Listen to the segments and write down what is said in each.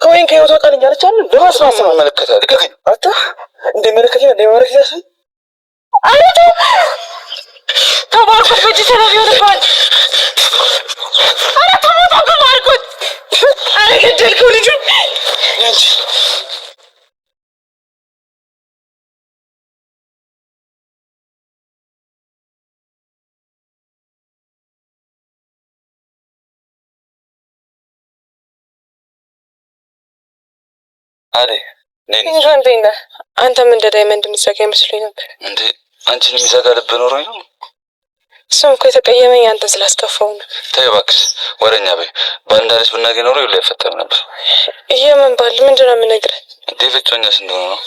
ከወይን ከህይወቷ ቃል እያለች አይደል? ለማስማስ መለከታል አታ እንደ መለከታ እንደ ማረክ ያሰ አረቱ ተባርኩ በጂ ሰላም ይሆንባል። አረቱ ሞታ ተባርኩት አረገደልከው ልጅ ያንቺ አሬ ነኝ እንዴ አንተ ምን እንደ ዳይመንድ ምትዘጋ ይመስልኝ ነበር እንዴ? አንቺን የሚዘጋ ልብ ኖሮኝ ነው። እሱም እኮ የተቀየመኝ አንተ ስላስከፋው ነው። ተይ እባክሽ ወረኛ በይ። ባንዳለች ብናገኝ ኖሮ ይኸውልህ አይፈጠርም ነበር። የምን ባል ምንድን ነው የምነግርህ? ዴቪድኛስ እንደሆነ ነው።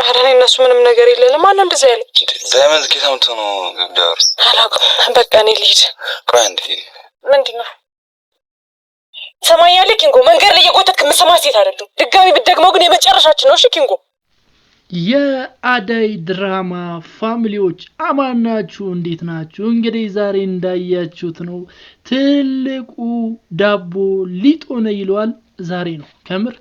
ኧረ እኔ እነሱ ምንም ነገር የለንም። ማን እንደዛ ያለው? ዳይመንድ ጌታምቶ ነው ዳር አላውቅም። በቃ እኔ ልሂድ። ቆይ አንዴ ምንድን ነው ሰማያለህ? ኪንጎ መንገድ ላይ የጎተትክ የምሰማ ሴት አይደለም። ድጋሚ ብትደግመው ግን የመጨረሻችን ነው። እሺ ኪንጎ። የአደይ ድራማ ፋሚሊዎች አማን ናችሁ? እንዴት ናችሁ? እንግዲህ ዛሬ እንዳያችሁት ነው ትልቁ ዳቦ ሊጥ ሆነ ይለዋል። ዛሬ ነው ከምር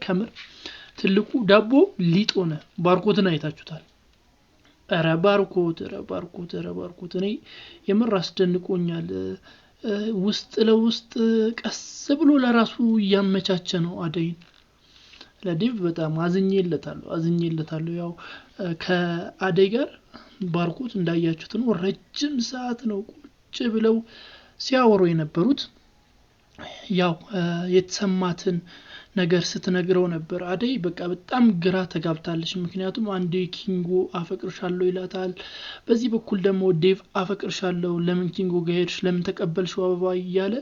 ትልቁ ዳቦ ሊጥ ሆነ። ባርኮትን አይታችሁታል። ኧረ ባርኮት እኔ የምር አስደንቆኛል። ውስጥ ለውስጥ ቀስ ብሎ ለራሱ ያመቻቸ ነው አደይን። ለዲቭ በጣም አዝኜለታለሁ። ያው ከአደይ ጋር ባርኮት እንዳያችሁት ነው ረጅም ሰዓት ነው ቁጭ ብለው ሲያወሩ የነበሩት። ያው የተሰማትን ነገር ስትነግረው ነበር። አደይ በቃ በጣም ግራ ተጋብታለች። ምክንያቱም አንዴ ኪንጎ አፈቅርሻለሁ ይላታል፣ በዚህ በኩል ደግሞ ዴቭ አፈቅርሻለሁ፣ ለምን ኪንጎ ጋር ሄድሽ፣ ለምን ተቀበልሽው አበባ እያለ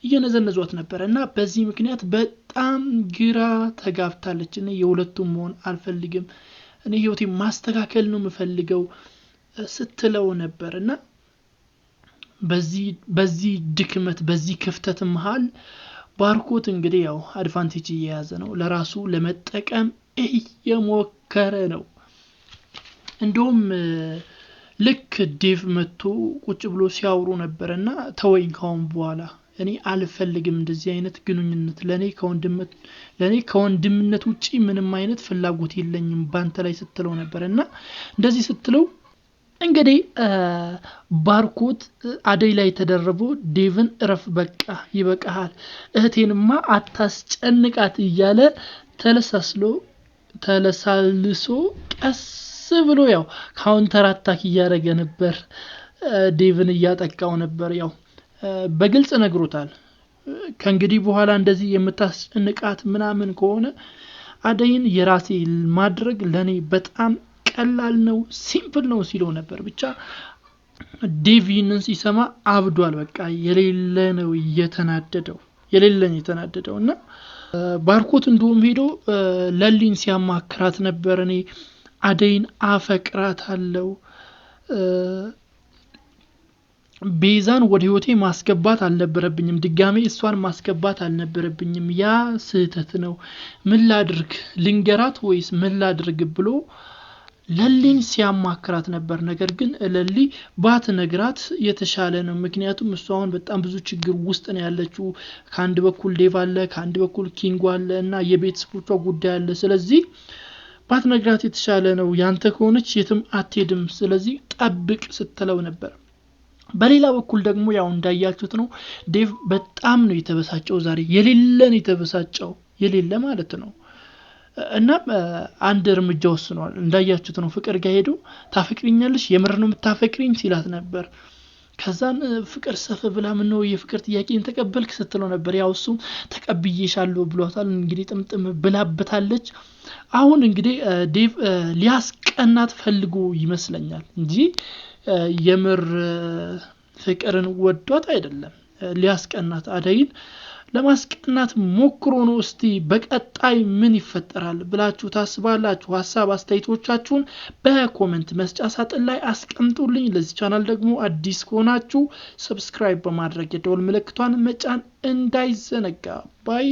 እየነዘነዟት ነበር። እና በዚህ ምክንያት በጣም ግራ ተጋብታለች። እኔ የሁለቱም መሆን አልፈልግም፣ እኔ ህይወቴ ማስተካከል ነው የምፈልገው ስትለው ነበር። እና በዚህ ድክመት በዚህ ክፍተት መሃል ባርኮት እንግዲህ ያው አድቫንቴጅ እየያዘ ነው፣ ለራሱ ለመጠቀም እየሞከረ ነው። እንደውም ልክ ዴቭ መጥቶ ቁጭ ብሎ ሲያወሩ ነበርና ተወኝ ካሁን በኋላ እኔ አልፈልግም እንደዚህ አይነት ግንኙነት፣ ለኔ ከወንድምነት ውጪ ምንም አይነት ፍላጎት የለኝም ባንተ ላይ ስትለው ነበርና እንደዚህ ስትለው እንግዲህ ባርኮት አደይ ላይ ተደረቦ ዴቭን እረፍ በቃ ይበቃሃል፣ እህቴንማ አታስጨንቃት እያለ ተለሳልሶ ቀስ ብሎ ያው ካውንተር አታክ እያደረገ ነበር። ዴቭን እያጠቃው ነበር። ያው በግልጽ ነግሮታል። ከእንግዲህ በኋላ እንደዚህ የምታስጨንቃት ምናምን ከሆነ አደይን የራሴ ማድረግ ለኔ በጣም ቀላል ነው፣ ሲምፕል ነው ሲለው ነበር። ብቻ ዴቪንን ሲሰማ አብዷል። በቃ የሌለ ነው የተናደደው እና ባርኮት እንደውም ሄዶ ለሊን ሲያማክራት ነበር። እኔ አደይን አፈቅራታለሁ፣ ቤዛን ወደ ህይወቴ ማስገባት አልነበረብኝም፣ ድጋሜ እሷን ማስገባት አልነበረብኝም፣ ያ ስህተት ነው፣ ምን ላድርግ፣ ልንገራት ወይስ ምን ላድርግ ብሎ ለሊን ሲያማክራት ነበር። ነገር ግን ለሊ ባትነግራት የተሻለ ነው። ምክንያቱም እሷ አሁን በጣም ብዙ ችግር ውስጥ ነው ያለችው። ከአንድ በኩል ዴቭ አለ፣ ከአንድ በኩል ኪንጎ አለ እና የቤተሰቦቿ ጉዳይ አለ። ስለዚህ ባትነግራት የተሻለ ነው፣ ያንተ ከሆነች የትም አትሄድም፣ ስለዚህ ጠብቅ ስትለው ነበር። በሌላ በኩል ደግሞ ያው እንዳያችሁት ነው ዴቭ በጣም ነው የተበሳጨው ዛሬ። የሌለ ማለት ነው። እና አንድ እርምጃ ወስኗል። እንዳያችሁት ነው ፍቅር ጋር ሄዶ ታፈቅሪኛለሽ፣ የምር ነው የምታፈቅሪኝ ሲላት ነበር። ከዛን ፍቅር ሰፈ ብላ ምን ነው የፍቅር ጥያቄን ተቀበልክ ስትለው ነበር። ያው እሱ ተቀብዬሻለሁ ብሏታል። እንግዲህ ጥምጥም ብላበታለች። አሁን እንግዲህ ዴቭ ሊያስቀናት ፈልጎ ይመስለኛል እንጂ የምር ፍቅርን ወዷት አይደለም። ሊያስቀናት አደይን ለማስቀናት ሞክሮ ነው። እስቲ በቀጣይ ምን ይፈጠራል ብላችሁ ታስባላችሁ? ሐሳብ አስተያየቶቻችሁን በኮሜንት መስጫ ሳጥን ላይ አስቀምጡልኝ። ለዚህ ቻናል ደግሞ አዲስ ከሆናችሁ ሰብስክራይብ በማድረግ የደወል ምልክቷን መጫን እንዳይዘነጋ። ባይ